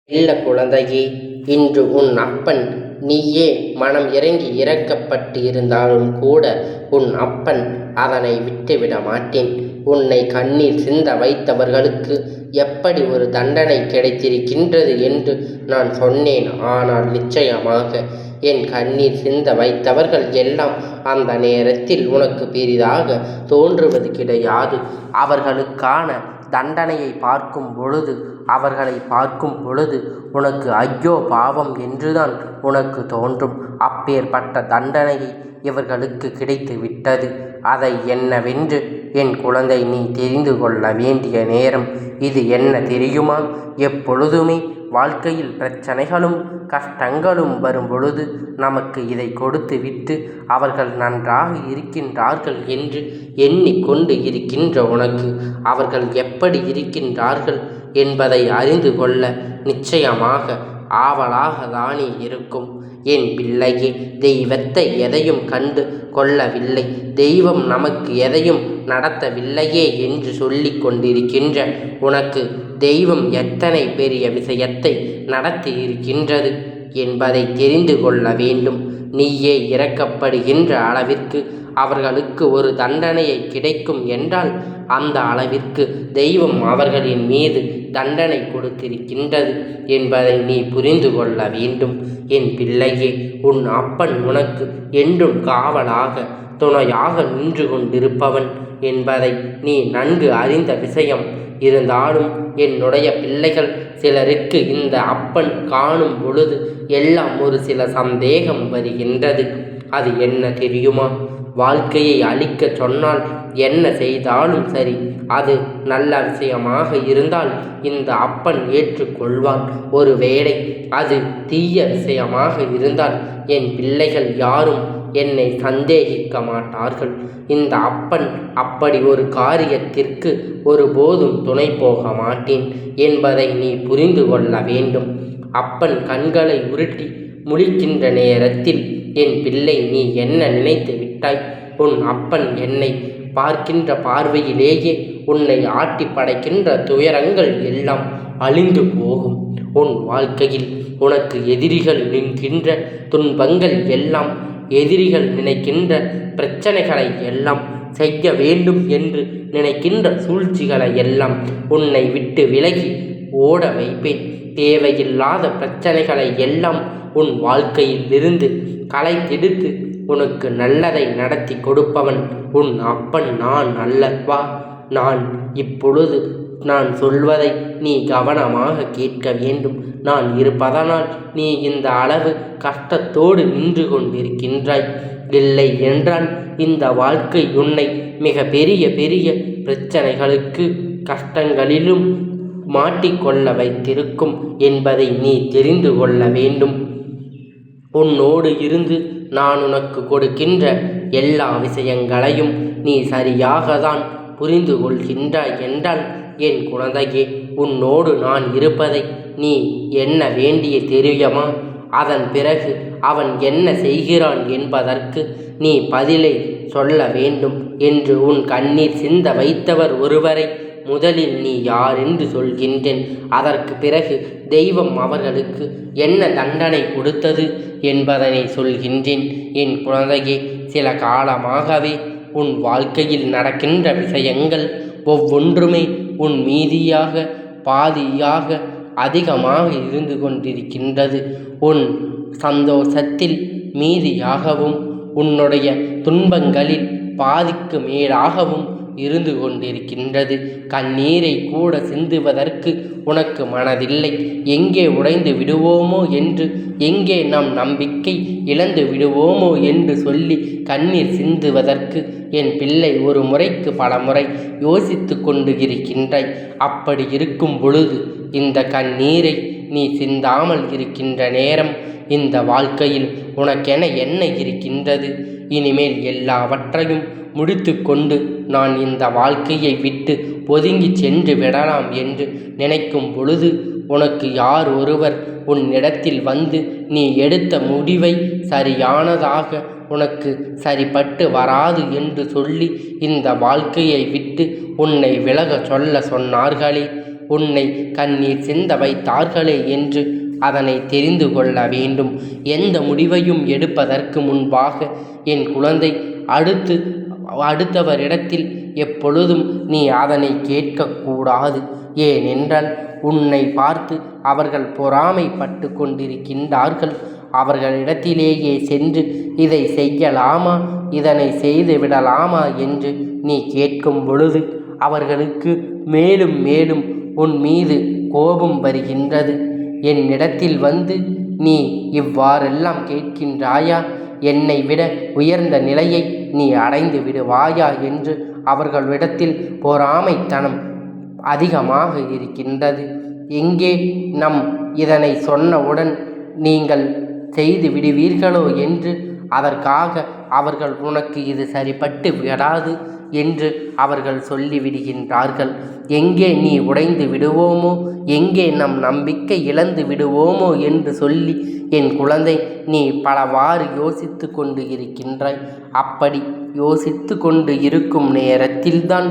செல்ல குழந்தையே, இன்று உன் அப்பன் நீயே மனம் இறங்கி இரக்கப்பட்டு இருந்தாலும் கூட உன் அப்பன் அதனை விட்டுவிட மாட்டேன். உன்னை கண்ணீர் சிந்த வைத்தவர்களுக்கு எப்படி ஒரு தண்டனை கிடைத்திருக்கின்றது என்று நான் சொன்னேன். ஆனால் நிச்சயமாக என் கண்ணீர் சிந்த வைத்தவர்கள் எல்லாம் அந்த நேரத்தில் உனக்கு பெரிதாக தோன்றுவது கிடையாது. அவர்களுக்கான தண்டனையை அவர்களை பார்க்கும் பொழுது உனக்கு ஐயோ பாவம் என்றுதான் உனக்கு தோன்றும். அப்பேற்பட்ட தண்டனையை இவர்களுக்கு கிடைத்து விட்டது. அதை என்னவென்று என் குழந்தை நீ தெரிந்து கொள்ள வேண்டிய நேரம் இது. என்ன தெரியுமா? எப்பொழுதுமே வாழ்க்கையில் பிரச்சனைகளும் கஷ்டங்களும் வரும் பொழுது நமக்கு இதை கொடுத்து விட்டு அவர்கள் நன்றாக இருக்கின்றார்கள் என்று எண்ணிக்கொண்டு இருக்கின்ற உனக்கு அவர்கள் எப்படி இருக்கின்றார்கள் என்பதை அறிந்து கொள்ள நிச்சயமாக ஆவலாக தானே இருக்கும். என் பிள்ளையே, தெய்வத்தை எதையும் கண்டு கொள்ளவில்லை, தெய்வம் நமக்கு எதையும் நடத்தவில்லையே என்று சொல்லி கொண்டிருக்கின்ற உனக்கு தெய்வம் எத்தனை பெரிய விஷயத்தை நடத்தி இருக்கின்றது என்பதை தெரிந்து கொள்ள வேண்டும். நீயே இறக்கப்படுகின்ற அளவிற்கு அவர்களுக்கு ஒரு தண்டனையை கிடைக்கும் என்றால் அந்த அளவிற்கு தெய்வம் அவர்களின் மீது தண்டனை கொடுத்திருக்கின்றது என்பதை நீ புரிந்து கொள்ள வேண்டும். என் பிள்ளையே, உன் அப்பன் உனக்கு என்றும் காவலாக துணையாக நின்று கொண்டிருப்பவன் என்பதை நீ நன்கு அறிந்த விஷயம். இருந்தாலும் என்னுடைய பிள்ளைகள் சிலருக்கு இந்த அப்பன் காணும் பொழுது எல்லாம் ஒரு சில சந்தேகம் வருகின்றது. அது என்ன தெரியுமா? வாழ்க்கையை அழிக்க சொன்னால் என்ன செய்தாலும் சரி, அது நல்ல விஷயமாக இருந்தால் இந்த அப்பன் ஏற்றுக்கொள்வான். ஒருவேளை அது தீய விஷயமாக இருந்தால் என் பிள்ளைகள் யாரும் என்னை சந்தேகிக்க மாட்டார்கள். இந்த அப்பன் அப்படி ஒரு காரியத்திற்கு ஒருபோதும் துணை போக மாட்டேன் என்பதை நீ புரிந்து கொள்ள வேண்டும். அப்பன் கண்களை உருட்டி முழிக்கின்ற நேரத்தில் என் பிள்ளை நீ என்ன நினைத்து விட்டாய்? உன் அப்பன் என்னை பார்க்கின்ற பார்வையிலேயே உன்னை ஆட்டி படைக்கின்ற துயரங்கள் எல்லாம் அழிந்து போகும். உன் வாழ்க்கையில் உனக்கு எதிரிகள் நிற்கின்ற துன்பங்கள் எல்லாம், எதிரிகள் நினைக்கின்ற பிரச்சனைகளை எல்லாம், செய்ய வேண்டும் என்று நினைக்கின்ற சூழ்ச்சிகளை எல்லாம் உன்னை விட்டு விலகி ஓட வைப்பேன். தேவையில்லாத பிரச்சனைகளை எல்லாம் உன் வாழ்க்கையில் இருந்து களைத்தெடுத்து உனக்கு நல்லதை நடத்தி கொடுப்பவன் உன் அப்பன் நான் அல்லவா? இப்பொழுது நான் சொல்வதை நீ கவனமாக கேட்க வேண்டும். நான் இருப்பதனால் நீ இந்த அளவு கஷ்டத்தோடு நின்று கொண்டிருக்கின்றாய். இல்லை என்றால் இந்த வாழ்க்கை உன்னை மிக பெரிய பெரிய பிரச்சனைகளுக்கு கஷ்டங்களிலும் மாட்டிக்கொள்ள வைத்திருக்கும் என்பதை நீ தெரிந்து கொள்ள வேண்டும். உன்னோடு இருந்து நான் உனக்கு கொடுக்கின்ற எல்லா விஷயங்களையும் நீ சரியாக தான் புரிந்து கொள்கின்றாய் என்றால் என் குழந்தையே, உன்னோடு நான் இருப்பதை நீ என்ன வேண்டிய தெரியுமா? அதன் பிறகு அவன் என்ன செய்கிறான் என்பதற்கு நீ பதிலை சொல்ல வேண்டும் என்று உன் கண்ணீர் சிந்த வைத்தவர் ஒருவரை முதலில் நீ யார் என்று சொல்கின்றேன். அதற்கு பிறகு தெய்வம் அவர்களுக்கு என்ன தண்டனை கொடுத்தது என்பதனை சொல்கின்றேன். என் குழந்தையே, சில காலமாகவே உன் வாழ்க்கையில் நடக்கின்ற விஷயங்கள் ஒவ்வொன்றுமே உன் மீதியாக பாதியாக அதிகமாக இருந்து கொண்டிருக்கின்றது. உன் சந்தோஷத்தில் மீதியாகவும் உன்னுடைய துன்பங்களில் பாதிக்கு மேலாகவும் இருந்து கொண்டிருக்கின்றது. கண்ணீரை கூட சிந்துவதற்கு உனக்கு மனதில்லை. எங்கே உடைந்து விடுவோமோ என்று, எங்கே நம் நம்பிக்கை இழந்து விடுவோமோ என்று சொல்லி கண்ணீர் சிந்துவதற்கு என் பிள்ளை ஒரு முறைக்கு பல முறை யோசித்து கொண்டு இருக்கின்றாய். அப்படி இருக்கும் பொழுது இந்த கண்ணீரை நீ சிந்தாமல் இருக்கின்ற நேரம் இந்த வாழ்க்கையில் உனக்கென என்ன இருக்கின்றது? இனிமேல் எல்லாவற்றையும் முடித்து கொண்டு நான் இந்த வாழ்க்கையை விட்டு ஒதுங்கி சென்று விடலாம் என்று நினைக்கும் பொழுது உனக்கு யார் ஒருவர் உன்னிடத்தில் வந்து நீ எடுத்த முடிவை சரியானதாக உனக்கு சரிப்பட்டு வராது என்று சொல்லி இந்த வாழ்க்கையை விட்டு உன்னை விலக சொன்னார்களே, உன்னை கண்ணீர் சிந்த வைத்தார்களே என்று அதனை தெரிந்து கொள்ள வேண்டும். எந்த முடிவையும் எடுப்பதற்கு முன்பாக என் குழந்தை அடுத்தவரிடத்தில் எப்பொழுதும் நீ அதனை கேட்கக்கூடாது. ஏனென்றால் உன்னை பார்த்து அவர்கள் பொறாமைப்பட்டு கொண்டிருக்கின்றார்கள். அவர்களிடத்திலேயே சென்று இதை செய்யலாமா, இதனை செய்து விடலாமா என்று நீ கேட்கும் பொழுது அவர்களுக்கு மேலும் மேலும் உன் மீது கோபம் வருகின்றது. என்னிடத்தில் வந்து நீ இவ்வாறெல்லாம் கேட்கின்றாயா, என்னை விட உயர்ந்த நிலையை நீ அடைந்து விடுவாயா என்று அவர்களிடத்தில் பொறாமைத்தனம் அதிகமாக இருக்கின்றது. எங்கே இதனை சொன்னவுடன் நீங்கள் செய்து விடுவீர்களோ என்று அதற்காக அவர்கள் உனக்கு இது சரிப்பட்டு விடாது என்று அவர்கள் சொல்லிவிடுகின்றார்கள். எங்கே நீ உடைந்து விடுவோமோ, எங்கே நம் நம்பிக்கை இழந்து விடுவோமோ என்று சொல்லி என் குழந்தை நீ பலவாறு யோசித்து கொண்டு இருக்கின்றாய். அப்படி யோசித்து கொண்டு இருக்கும் நேரத்தில்தான்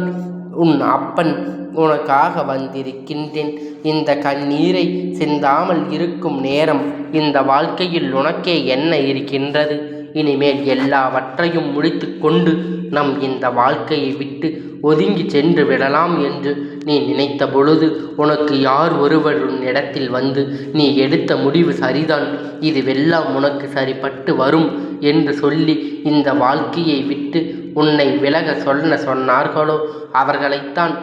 உன் அப்பன் உனக்காக வந்திருக்கின்றேன். இந்த கண்ணீரை சிந்தாமல் இருக்கும் நேரம் இந்த வாழ்க்கையில் உனக்கே என்ன இருக்கின்றது? இனிமேல் எல்லாவற்றையும் முடித்து கொண்டு நம் இந்த வாழ்க்கையை விட்டு ஒதுங்கி சென்று விடலாம் என்று நீ நினைத்த பொழுது உனக்கு யார் ஒருவர் உன் இடத்தில் வந்து நீ எடுத்த முடிவு சரிதான், இதுவெல்லாம் உனக்கு சரிப்பட்டு வரும் என்று சொல்லி இந்த வாழ்க்கையை விட்டு உன்னை விலக சொன்னார்களோ அவர்களைத்தான்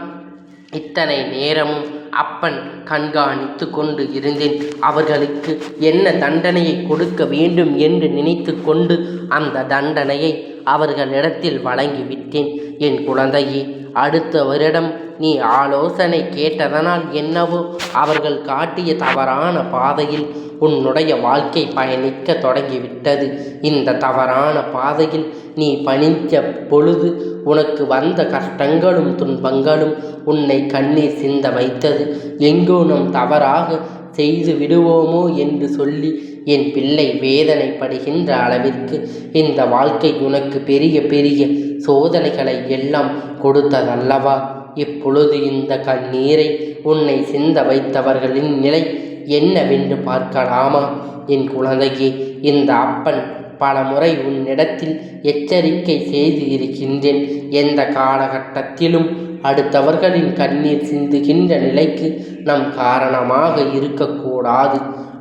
இத்தனை நேரமும் அப்பன் கண்காணித்து கொண்டு இருந்தேன். அவர்களுக்கு என்ன தண்டனையை கொடுக்க வேண்டும் என்று நினைத்து கொண்டு அந்த தண்டனையை அவர்களிடத்தில் வழங்கிவிட்டேன். என் குழந்தையே, அடுத்தவரிடம் நீ ஆலோசனை கேட்டதனால் என்னவோ அவர்கள் காட்டிய தவறான பாதையில் உன்னுடைய வாழ்க்கை பயணிக்க தொடங்கிவிட்டது. இந்த தவறான பாதையில் நீ பணிஞ்ச பொழுது உனக்கு வந்த கஷ்டங்களும் துன்பங்களும் உன்னை கண்ணீர் சிந்த வைத்தது. எங்கோ நாம் தவறாக செய்து விடுவோமோ என்று சொல்லி என் பிள்ளை வேதனைப்படுகின்ற அளவிற்கு இந்த வாழ்க்கை உனக்கு பெரிய பெரிய சோதனைகளை எல்லாம் கொடுத்ததல்லவா? இப்பொழுது இந்த கண்ணீரை உன்னை சிந்த வைத்தவர்களின் நிலை என்னவென்று பார்க்கலாமா? என் குழந்தையே, இந்த அப்பன் பல முறை உன்னிடத்தில் எச்சரிக்கை செய்து இருக்கின்றேன். எந்த காலகட்டத்திலும் அடுத்தவர்களின் கண்ணீர் சிந்துகின்ற நிலைக்கு நம் காரணமாக இருக்கக்கூடாது.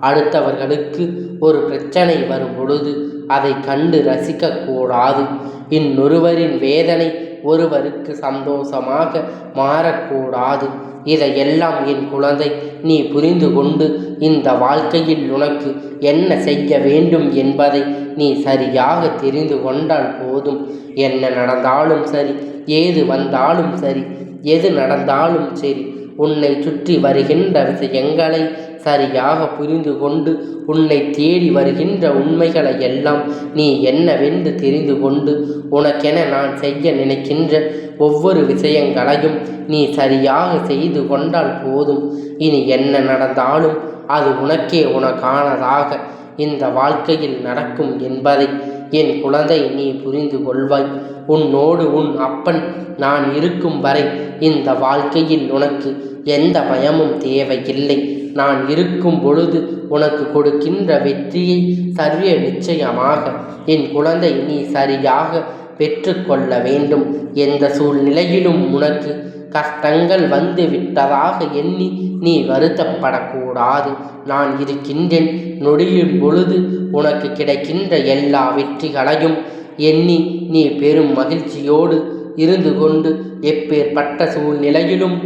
அடுத்தவர்களுக்கு ஒரு பிரச்சனை வரும் பொழுது அதை கண்டு ரசிக்கக்கூடாது. இன்னொருவரின் வேதனை ஒருவருக்கு சந்தோஷமாக மாறக்கூடாது. இதையெல்லாம் என் குழந்தை நீ புரிந்து கொண்டு இந்த வாழ்க்கையில் உனக்கு என்ன செய்ய வேண்டும் என்பதை நீ சரியாக தெரிந்து கொண்டால் போதும். என்ன நடந்தாலும் சரி, ஏது வந்தாலும் சரி, எது நடந்தாலும் சரி, உன்னை சுற்றி வருகின்ற விஷயங்களை சரியாக புரிந்து கொண்டு உன்னை தேடி வருகின்ற உண்மைகளை எல்லாம் நீ என்னவென்று தெரிந்து கொண்டு உனக்கென நான் செய்ய நினைக்கின்ற ஒவ்வொரு விஷயங்களையும் நீ சரியாக செய்து கொண்டால் போதும். இனி என்ன நடந்தாலும் அது உனக்கானதாக இந்த வாழ்க்கையில் நடக்கும் என்பதை என் குழந்தை நீ புரிந்து கொள்வாய். உன்னோடு உன் அப்பன் நான் இருக்கும் வரை இந்த வாழ்க்கையில் உனக்கு எந்த பயமும் தேவையில்லை. நான் இருக்கும் பொழுது உனக்கு கொடுக்கின்ற வெற்றியை சர்வ நிச்சயமாக என் குழந்தை நீ சரியாக பெற்றுக்கொள்ள வேண்டும். எந்த சூழ்நிலையிலும் உனக்கு கஷ்டங்கள் வந்து விட்டதாக எண்ணி நீ வருத்தப்படக்கூடாது. நான் இருக்கின்றேன். நொடியும் பொழுது உனக்கு கிடைக்கின்ற எல்லா வெற்றிகளையும் எண்ணி நீ பெரும் மகிழ்ச்சியோடு இருந்து கொண்டு எப்பேற்பட்ட சூழ்நிலையிலும்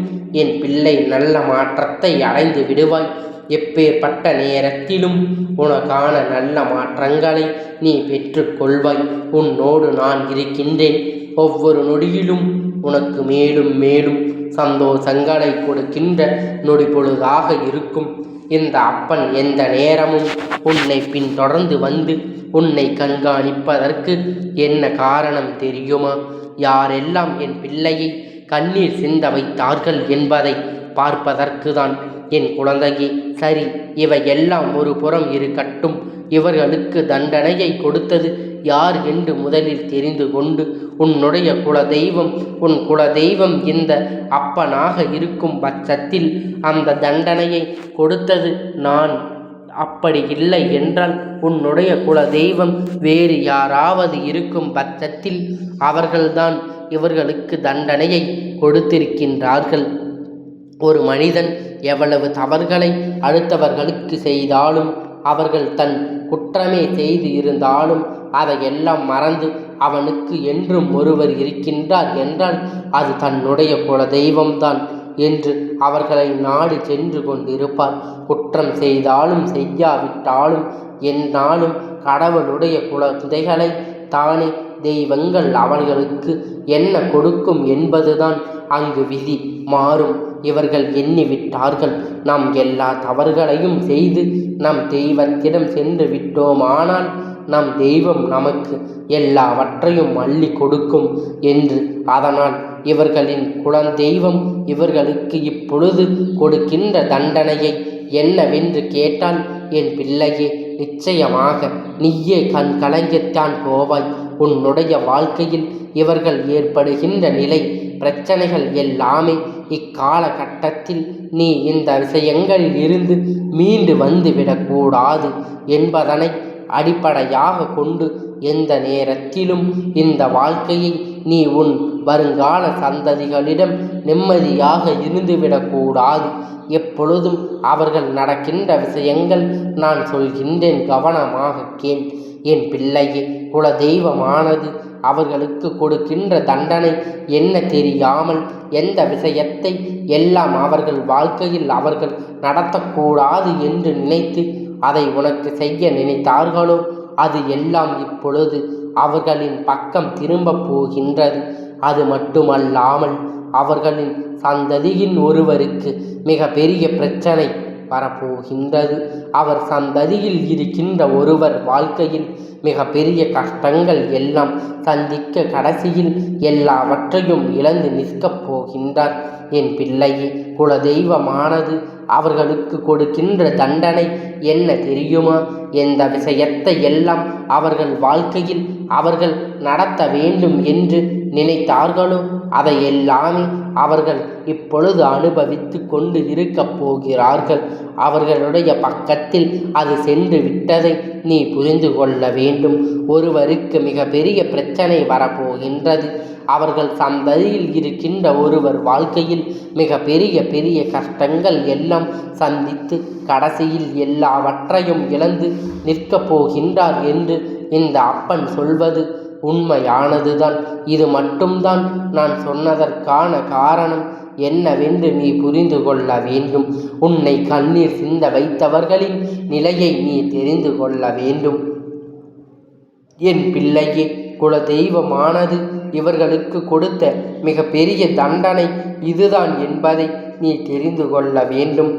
என் பிள்ளை நல்ல மாற்றத்தை அடைந்து விடுவாய். எப்பேற்பட்ட நேரத்திலும் உனக்கான நல்ல மாற்றங்களை நீ பெற்றுக்கொள்வாய். உன்னோடு நான் இருக்கின்றேன். ஒவ்வொரு நொடியிலும் உனக்கு மேலும் மேலும் சந்தோஷங்களை கொடுக்கின்ற நொடி பொழுதாக இருக்கும். இந்த அப்பன் எந்த நேரமும் உன்னை பின்தொடர்ந்து வந்து உன்னை கண்காணிப்பதற்கு என்ன காரணம் தெரியுமா? யாரெல்லாம் என் பிள்ளையை கண்ணீர் சிந்த வைத்தார்கள் என்பதை பார்ப்பதற்கு தான். என் குழந்தையே, சரி, இவையெல்லாம் ஒரு புறம் இருக்கட்டும். இவர்களுக்கு தண்டனையை கொடுத்தது யார் என்று முதலில் தெரிந்து கொண்டு உன்னுடைய குலதெய்வம் உன் குலதெய்வம் இந்த அப்பனாக இருக்கும் பட்சத்தில் அந்த தண்டனையை கொடுத்தது நான். அப்படி இல்லை என்றால் உன்னுடைய குலதெய்வம் வேறு யாராவது இருக்கும் பட்சத்தில் அவர்கள்தான் இவர்களுக்கு தண்டனையை கொடுத்திருக்கின்றார்கள். ஒரு மனிதன் எவ்வளவு தவறுகளை அடுத்தவர்களுக்கு செய்தாலும், அவர்கள் தன் குற்றமே செய்து இருந்தாலும் அதையெல்லாம் மறந்து அவனுக்கு என்றும் ஒருவர் இருக்கின்றார் என்றால் அது தன்னுடைய குலதெய்வம்தான் என்று அவர்களை நாடி சென்று கொண்டிருப்பார். குற்றம் செய்தாலும் செய்யாவிட்டாலும் எந்நாளும் கடவுளுடைய குழந்தைகளை தானே தெய்வங்கள் அவர்களுக்கு என்ன கொடுக்கும் என்பதுதான் அங்கு விதி. மாறும். இவர்கள் எண்ணிவிட்டார்கள், நாம் எல்லா தவறுகளையும் செய்து நம் தெய்வத்திடம் சென்று விட்டோமானால் நம் தெய்வம் நமக்கு எல்லாவற்றையும் அள்ளி கொடுக்கும் என்று. அதனால் இவர்களின் குலதெய்வம் இவர்களுக்கு இப்பொழுது கொடுக்கின்ற தண்டனையை என்னவென்று கேட்டால், என் பிள்ளையே, நிச்சயமாக நீயே கண் கலங்கித்தான் போவாய். உன்னுடைய வாழ்க்கையில் இவர்கள் ஏற்படுகின்ற நிலை பிரச்சனைகள் எல்லாமே இக்காலகட்டத்தில் நீ இந்த விஷயங்களில் இருந்து மீண்டு வந்துவிடக்கூடாது என்பதனை அடிப்படையாக கொண்டு எந்த நேரத்திலும் இந்த வாழ்க்கையை நீ உன் வருங்கால சந்ததிகளிடம் நிம்மதியாக இருந்துவிடக்கூடாது. எப்பொழுதும் அவர்கள் நடக்கின்ற விஷயங்கள் நான் சொல்கின்றேன், கவனமாக கேள். என் பிள்ளையே, குலதெய்வமானது அவர்களுக்கு கொடுக்கின்ற தண்டனை என்ன தெரியாமல் எந்த விஷயத்தை எல்லாம் அவர்கள் வாழ்க்கையில் அவர்கள் நடத்தக்கூடாது என்று நினைத்து அதை உனக்கு செய்ய நினைத்தார்களோ அது எல்லாம் இப்பொழுது அவர்களின் பக்கம் திரும்பப் போகின்றது. அது மட்டுமல்லாமல் அவர்களின் சந்ததியின் ஒருவருக்கு மிக பெரிய பிரச்சனை வரப்போகின்றது. அவர் சந்ததியில் இருக்கின்ற ஒருவர் வாழ்க்கையில் மிக பெரிய கஷ்டங்கள் எல்லாம் சந்திக்க கடைசியில் எல்லாவற்றையும் இழந்து நிற்கப் போகின்றார். என் பிள்ளையே, குலதெய்வமானது அவர்களுக்கு கொடுக்கின்ற தண்டனை என்ன தெரியுமா? எந்த விஷயத்தை எல்லாம் அவர்கள் வாழ்க்கையில் அவர்கள் நடத்த வேண்டும் என்று நினைத்தார்களோ அதை எல்லாமே அவர்கள் இப்பொழுது அனுபவித்து கொண்டு இருக்கப் போகிறார்கள். அவர்களுடைய பக்கத்தில் அது சென்று விட்டதை நீ புரிந்து கொள்ள வேண்டும். ஒருவருக்கு மிக பெரிய பிரச்சனை வரப்போகின்றது. அவர்கள் சந்ததியில் இருக்கின்ற ஒருவர் வாழ்க்கையில் மிக பெரிய பெரிய கஷ்டங்கள் எல்லாம் சந்தித்து கடைசியில் எல்லாவற்றையும் இழந்து நிற்கப் போகின்றார் என்று இந்த அப்பன் சொல்வது உண்மையானதுதான். இது மட்டும்தான் நான் சொன்னதற்கான காரணம் என்னவென்று நீ புரிந்து கொள்ள வேண்டும். உன்னை கண்ணீர் சிந்த வைத்தவர்களின் நிலையை நீ தெரிந்து கொள்ள வேண்டும். என் பிள்ளையே, குலதெய்வமானது இவர்களுக்கு கொடுத்த மிக பெரிய தண்டனை இதுதான் என்பதை நீ தெரிந்து கொள்ள வேண்டும்.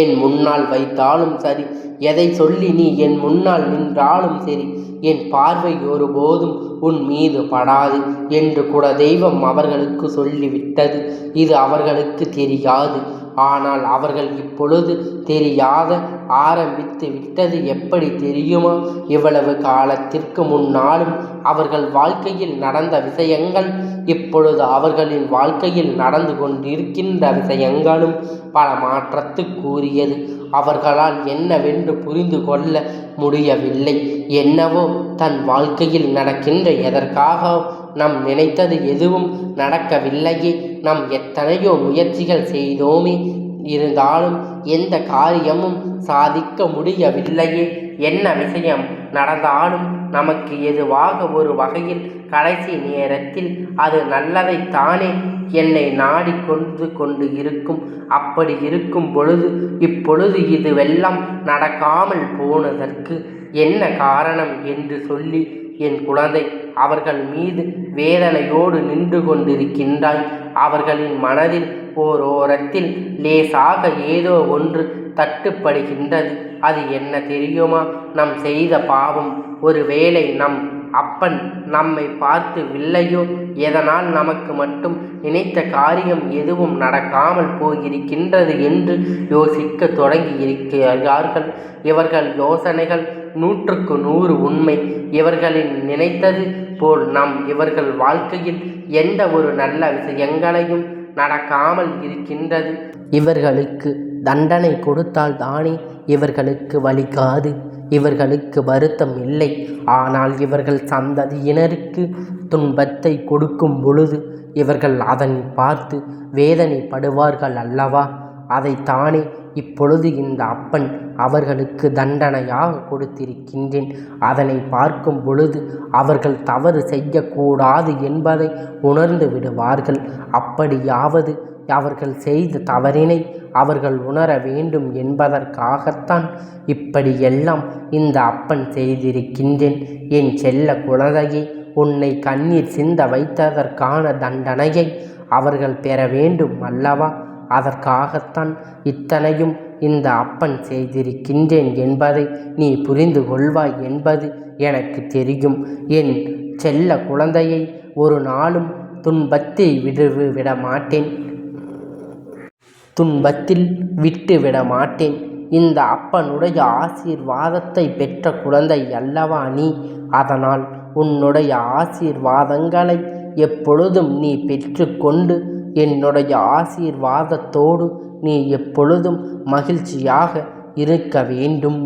என் முன்னால் வைத்தாலும் சரி, எதை சொல்லி நீ என் முன்னால் நின்றாலும் சரி, என் பார்வை ஒருபோதும் உன் மீது படாது என்று குலதெய்வம் அவர்களுக்கு சொல்லிவிட்டது. இது அவர்களுக்கு தெரியாது. ஆனால் அவர்கள் இப்பொழுது தெரியாத ஆரம்பித்து விட்டது. எப்படி தெரியுமா? இவ்வளவு காலத்திற்கு முன்னாலும் அவர்கள் வாழ்க்கையில் நடந்த விஷயங்கள் இப்பொழுது அவர்களின் வாழ்க்கையில் நடந்து கொண்டிருக்கின்ற விஷயங்களும் பல மாற்றத்துக்குரியது. அவர்களால் என்னவென்று புரிந்து கொள்ள முடியவில்லை. என்னவோ தன் வாழ்க்கையில் நடக்கின்ற எதற்காக நாம் நினைத்தது எதுவும் நடக்கவில்லையே, நாம் எத்தனையோ முயற்சிகள் செய்தோமே, இருந்தாலும் எந்த காரியமும் சாதிக்க முடியவில்லையே, என்ன விஷயம் நடந்தாலும் நமக்கு எதுவாக ஒரு வகையில் கடைசி நேரத்தில் அது நல்லதைத்தானே என்னை நாடி கொண்டு இருக்கும். அப்படி இருக்கும் பொழுது இப்பொழுது இதுவெல்லாம் நடக்காமல் போனதற்கு என்ன காரணம் என்று சொல்லி என் குழந்தை அவர்கள் மீது வேதனையோடு நின்று கொண்டிருக்கின்றாய். அவர்களின் மனதில் ஓரோரத்தில் லேசாக ஏதோ ஒன்று தட்டுப்படுகின்றது. அது என்ன தெரியுமா? நம் செய்த பாவம். ஒருவேளை நம் அப்பன் நம்மை பார்த்து வில்லையோ, எதனால் நமக்கு மட்டும் நினைத்த காரியம் எதுவும் நடக்காமல் போயிருக்கின்றது என்று யோசிக்க தொடங்கி இருக்கிறார்கள். இவர்கள் யோசனைகள் 100க்கு 100 உண்மை. இவர்களின் நினைத்தது போல் இவர்கள் வாழ்க்கையில் எந்த ஒரு நல்ல விஷயங்களையும் நடக்காமல் இருக்கின்றது. இவர்களுக்கு தண்டனை கொடுத்தால் தானே இவர்களுக்கு வலிக்காது, இவர்களுக்கு வருத்தம் இல்லை. ஆனால் இவர்கள் சந்ததியினருக்கு துன்பத்தை கொடுக்கும் பொழுது இவர்கள் அதனை பார்த்து வேதனைப்படுவார்கள் அல்லவா? அதைத்தானே இப்பொழுது இந்த அப்பன் அவர்களுக்கு தண்டனையாக கொடுத்திருக்கின்றேன். அதனை பார்க்கும் பொழுது அவர்கள் தவறு செய்யக்கூடாது என்பதை உணர்ந்து விடுவார்கள். அப்படியாவது அவர்கள் செய்த தவறினை அவர்கள் உணர வேண்டும் என்பதற்காகத்தான் இப்படியெல்லாம் இந்த அப்பன் செய்திருக்கின்றேன். என் செல்ல குழந்தையை, உன்னை கண்ணீர் சிந்த வைத்ததற்கான தண்டனையை அவர்கள் பெற வேண்டும் அல்லவா? அதற்காகத்தான் இத்தனையும் இந்த அப்பன் செய்திருக்கின்றேன் என்பதை நீ புரிந்து கொள்வாய் என்பது எனக்கு தெரியும். என் செல்ல குழந்தையை ஒரு நாளும் துன்பத்தில் விட்டுவிட மாட்டேன். இந்த அப்பனுடைய ஆசீர்வாதத்தை பெற்ற குழந்தை அல்லவா நீ? அதனால் உன்னுடைய ஆசீர்வாதங்களை எப்பொழுதும் நீ பெற்றுக்கொண்டு என்னுடைய ஆசீர்வாதத்தோடு நீ எப்பொழுதும் மகிழ்ச்சியாக இருக்க வேண்டும்.